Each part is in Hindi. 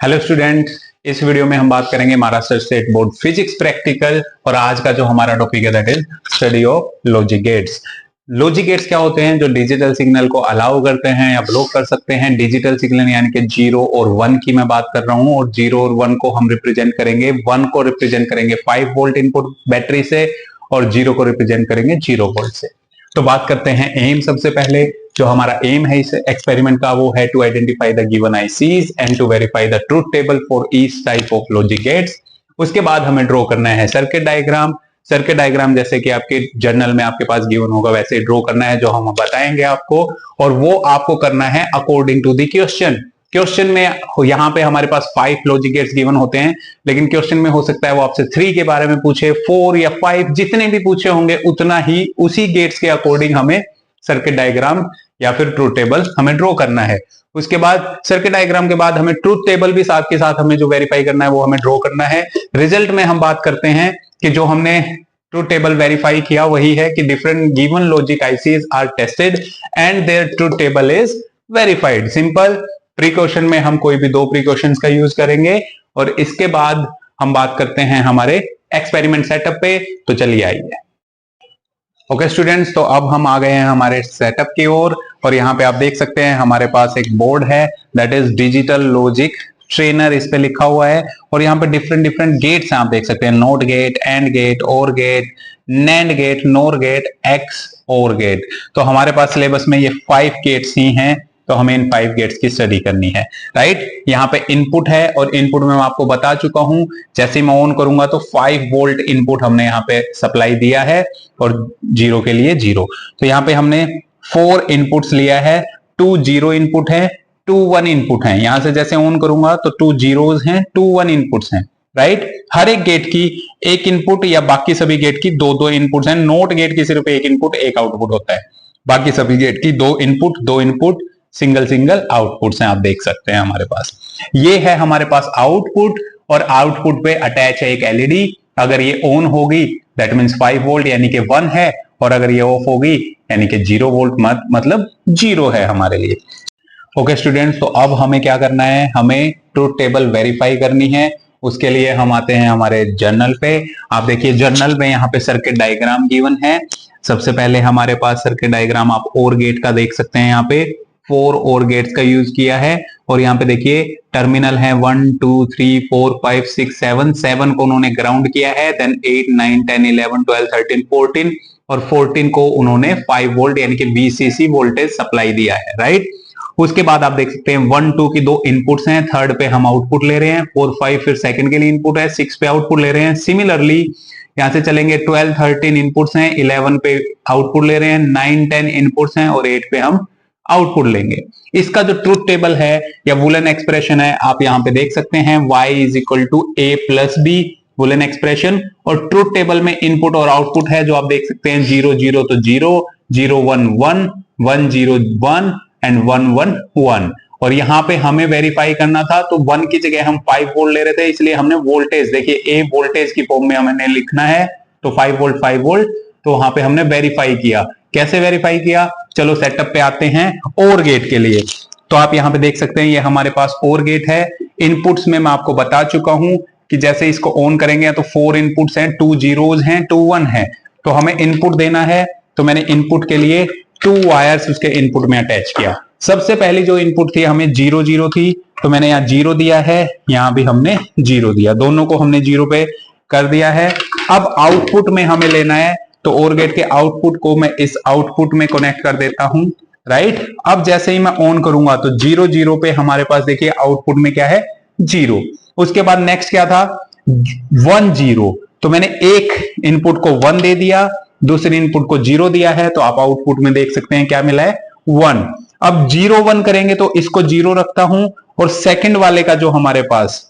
हेलो स्टूडेंट, इस वीडियो में हम बात करेंगे Maharashtra state board physics practical. और आज का जो हमारा टॉपिक है that is study of logic gets. Logic gates क्या होते हैं? जो डिजिटल सिग्नल को अलाउ करते हैं या ब्लॉक कर सकते हैं। डिजिटल सिग्नल यानी कि 0 और 1 की मैं बात कर रहा हूं, और 0 और 1 को हम रिप्रेजेंट करेंगे। 1 को रिप्रेजेंट करेंगे 5 वोल्ट इनपुट बैटरी से, और 0 को रिप्रेजेंट करेंगे 0 वोल्ट से। तो बात करते हैं एम। सबसे पहले जो हमारा एम है इस एक्सपेरिमेंट का वो है to identify the given ICs and to verify the truth table for each type of logic gates. उसके बाद हमें ड्रॉ करना है सर्किट डायग्राम। सर्किट डायग्राम जैसे कि आपके जर्नल में आपके पास गिवन होगा वैसे ड्रॉ करना है, जो हम बताएंगे आपको, और वो आपको करना है according to the question. Question में यहाँ पे हमारे पास 5 लॉजिक गेट्स गिवन होते हैं, लेकिन क्वेश्चन में हो सकता है वो आपसे 3 के बारे में पूछे, 4 या 5, जितने भी पूछे होंगे उतना ही उसी गेट्स के अकॉर्डिंग हमें सर्किट डायग्राम या फिर ट्रूथ टेबल हमें ड्रॉ करना है। उसके बाद सर्किट डायग्राम के बाद हमें ट्रूथ टेबल भी साथ के साथ हमें जो वेरीफाई करना है वो हमें ड्रॉ करना है। रिजल्ट में हम बात करते हैं कि जो हमने ट्रूथ टेबल वेरीफाई किया वही है कि different given logic ICs are tested and their truth table is verified. Simple. Precaution में हम कोई भी 2 प्रीकॉशंस का यूज करेंगे, और इसके बाद हम बात करते हैं हमारे एक्सपेरिमेंट सेटअप पे। तो चलिए आइए। ओके स्टूडेंट्स, तो अब हम आ गए हैं हमारे सेटअप की ओर, और यहाँ पे आप देख सकते हैं हमारे पास एक बोर्ड है that is digital logic trainer, इस पे लिखा हुआ है। और यहाँ पे डिफरेंट डिफरेंट गेट्स आप देख सकते हैं, not gate, and gate, or gate, NAND gate, NOR gate, X OR gate. तो हमारे पास सिलेबस में ये 5 गेट्स ही हैं, तो हमें इन 5 गेट्स की स्टडी करनी है। राइट, यहाँ पे इनपुट है, और इनपुट में मैं आपको बता चुका हूं, जैसे मैं ऑन करूंगा तो 5 वोल्ट इनपुट हमने यहाँ पे सप्लाई दिया है, और 0 के लिए 0। तो यहाँ पे हमने 4 इनपुट्स लिया है, 2 0 इनपुट है, 2 1 इनपुट है। यहां से जैसे ऑन करूंगा तो 2 जीरोस हैं, 2 1 इनपुट्स हैं। राइट, हर एक गेट की एक इनपुट या बाकी सभी गेट की 2 इनपुट्स हैं। नोट गेट की सिर्फ एक इनपुट एक आउटपुट होता है, बाकी सभी गेट की 2 इनपुट सिंगल सिंगल आउटपुट्स हैं। आप देख सकते हैं हमारे पास ये है हमारे पास आउटपुट, और आउटपुट पे अटैच है एक एलईडी। अगर ये ऑन होगी दैट मींस 5 वोल्ट यानी कि 1 है, और अगर ये ऑफ होगी यानी कि 0 वोल्ट मतलब 0 है हमारे लिए। ओके स्टूडेंट्स, तो अब हमें क्या करना है? हमें ट्रूथ टेबल वेरीफाई करनी है। उसके लिए हम आते हैं हमारे जर्नल पे। आप देखिए जर्नल में यहाँ पे सर्किट डायग्राम गिवन है। सबसे पहले हमारे पास सर्किट डायग्राम आप और गेट का देख सकते हैं, यहाँ पे 4 और गेट्स का यूज किया है। और यहाँ पे देखिए टर्मिनल है 1 2 3 4 5 6 7 को उन्होंने ग्राउंड किया है, देन 8 9 10 11 12 13 14, और 14 को उन्होंने 5 वोल्ट यानी कि VCC वोल्टेज सप्लाई दिया है। राइट, उसके बाद आप देख सकते हैं 1 2 की 2 इनपुट्स हैं, थर्ड पे हम आउटपुट ले रहे हैं, 4 5 फिर सेकंड के लिए इनपुट है, 6 पे आउटपुट ले रहे हैं। सिमिलरली यहां से चलेंगे 12 13 इनपुट्स हैं, 11 पे आउटपुट ले रहे हैं, 9 10 इनपुट्स हैं, और 8 पे हम आउटपुट लेंगे। इसका जो ट्रूथ टेबल है या वुलन एक्सप्रेशन है आप यहां पे देख सकते हैं, y is equal to a plus b boolean expression. और ट्रूथ टेबल में इनपुट और आउटपुट है जो आप देख सकते हैं, 0 0 तो 0 0 1 1 1 0 1 एंड 1 1 1। और यहाँ पे हमें वेरीफाई करना था, तो 1 की जगह हम 5 वोल्ट ले रहे थे, इसलिए हमने वोल्टेज देखिए ए वोल्टेज की फॉर्म में हमें लिखना है, तो 5 वोल्ट। तो वहां पे हमने वेरीफाई किया। कैसे वेरीफाई किया? चलो सेटअप पे आते हैं और गेट के लिए। तो आप यहाँ पे देख सकते हैं ये हमारे पास और गेट है। इनपुट्स में मैं आपको बता चुका हूं कि जैसे इसको ऑन करेंगे तो 4 इनपुट्स हैं, 2 जीरोस हैं, 2 1 है। तो हमें इनपुट देना है, तो मैंने इनपुट के लिए 2 वायर्स उसके इनपुट में अटैच किया। सबसे पहली जो इनपुट थी हमें 0 0 थी, तो मैंने यहाँ 0 दिया है, यहाँ भी हमने 0 दिया, दोनों को हमने 0 पे कर दिया है। अब आउटपुट में हमें लेना है, तो और गेट के आउटपुट को मैं इस आउटपुट में कनेक्ट कर देता हूं। राइट, अब जैसे ही मैं ऑन करूंगा तो 0 0 पे हमारे पास देखिए आउटपुट में क्या है, 0। उसके बाद नेक्स्ट क्या था, 1 0, तो मैंने एक इनपुट को 1 दे दिया, दूसरे इनपुट को 0 दिया है, तो आप आउटपुट में देख सकते हैं क्या मिला है, 1। अब 0 1 करेंगे तो इसको 0 रखता हूं, और सेकंड वाले का जो हमारे पास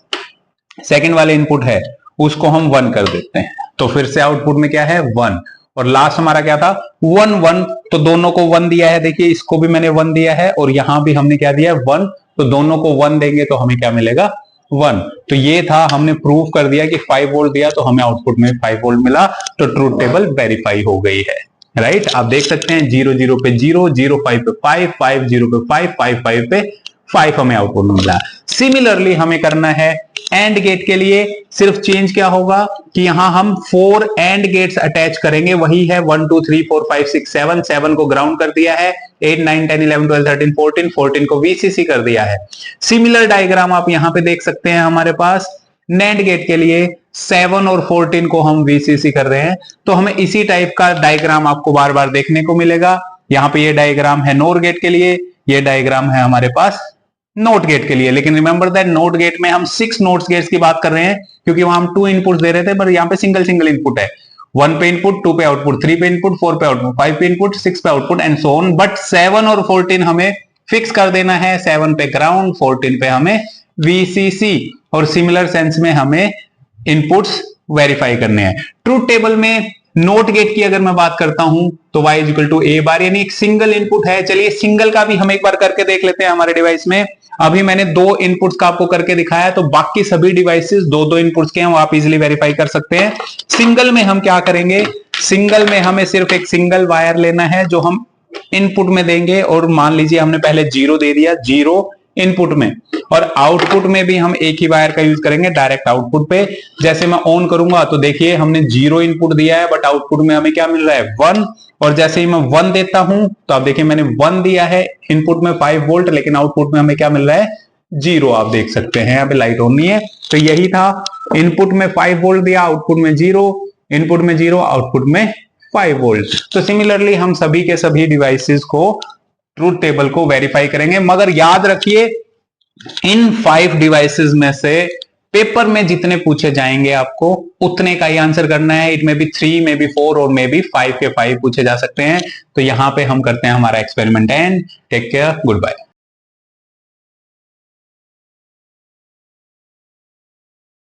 सेकंड वाले इनपुट है उसको हम 1 कर देते हैं, तो फिर से आउटपुट में क्या है, 1। और लास्ट हमारा क्या था, 1 1, तो दोनों को 1 दिया है। देखिए इसको भी मैंने 1 दिया है, और यहां भी हमने क्या दिया है, 1, तो दोनों को 1 देंगे तो हमें क्या मिलेगा, 1। तो ये था, हमने प्रूव कर दिया कि 5 वोल्ट दिया तो हमें आउटपुट में 5 वोल्ट मिला, तो ट्रूथ टेबल वेरीफाई हो गई है। राइट, आप देख सकते हैं 0 0 पे 0 0 5 पे 5 5 0 पे 5 5 5 पे 5 हमें आउटपुट में मिला। सिमिलरली हमें करना है एंड गेट के लिए, सिर्फ चेंज क्या होगा कि यहां हम 4 एंड गेट्स अटैच करेंगे, वही है 1 2 3 4 5 6 7, 7 को ग्राउंड कर दिया है, 8 9 10 11 12 13 14, 14 को वीसीसी कर दिया है। सिमिलर डायग्राम आप यहां पे देख सकते हैं हमारे पास नैंड गेट के लिए 7 और 14 को हम वीसीसी कर रहे हैं, तो हमें इसी टाइप का डायग्राम आपको बार बार देखने को मिलेगा। यहां पे ये डायग्राम है नोर गेट के लिए, ये डायग्राम है हमारे पास नोट गेट के लिए। लेकिन रिमेंबर दैट नोट गेट में हम 6 नोट गेट्स की बात कर रहे हैं, क्योंकि वहां हम 2 इनपुट्स दे रहे थे, पर यहाँ पे सिंगल सिंगल इनपुट है। 1 पे इनपुट, 2 पे आउटपुट, 3 पे इनपुट, 4 पे आउटपुट, 5 पे इनपुट, 6 पे output and so on. But 7 और 14 हमें फिक्स कर देना है, 7 पे ग्राउंड, 14 पे हमें वीसीसी, और सिमिलर सेंस में हमें इनपुट्स वेरीफाई करने हैं। ट्रूथ टेबल में नोट गेट की अगर मैं बात करता हूं तो y इक्वल टू ए बार, यानी एक सिंगल इनपुट है। चलिए सिंगल का भी हम एक बार करके देख लेते हैं हमारे डिवाइस में। अभी मैंने 2 इनपुट्स का आपको करके दिखाया, तो बाकी सभी डिवाइसेस 2-2 इनपुट्स के हैं, वो आप इजीली वेरीफाई कर सकते हैं। सिंगल में हम क्या करेंगे, सिंगल में हमें सिर्फ एक सिंगल वायर लेना है जो हम इनपुट में देंगे, और मान लीजिए हमने पहले 0 दे दिया, 0 इनपुट में, और आउटपुट में भी हम एक ही वायर का यूज करेंगे डायरेक्ट आउटपुट पे। जैसे मैं ऑन करूंगा तो देखिए हमने 0 इनपुट दिया है, बट आउटपुट में हमें क्या मिल रहा है 1, और जैसे ही मैं 1 देता हूं तो आप देखिए मैंने 1 दिया है, इनपुट में 5 वोल्ट, लेकिन आउटपुट में हमें क्या मिल रहा है 0। आप देख सकते हैं यहाँ पे लाइट ऑन नहीं है, तो यही था, इनपुट में 5 वोल्ट दिया, आउटपुट में 0, इनपुट में 0, आउटपुट में 5 वोल्ट। तो सिमिलरली हम सभी के सभी डिवाइसेस को ट्रूथ टेबल को वेरीफाई करेंगे, मगर याद रखिए इन 5 डिवाइसेस में से पेपर में जितने पूछे जाएंगे आपको उतने का ही आंसर करना है। इट में भी 3, में भी 4 और में भी 5 के 5 पूछे जा सकते हैं। तो यहां पे हम करते हैं हमारा experiment and take care, good bye.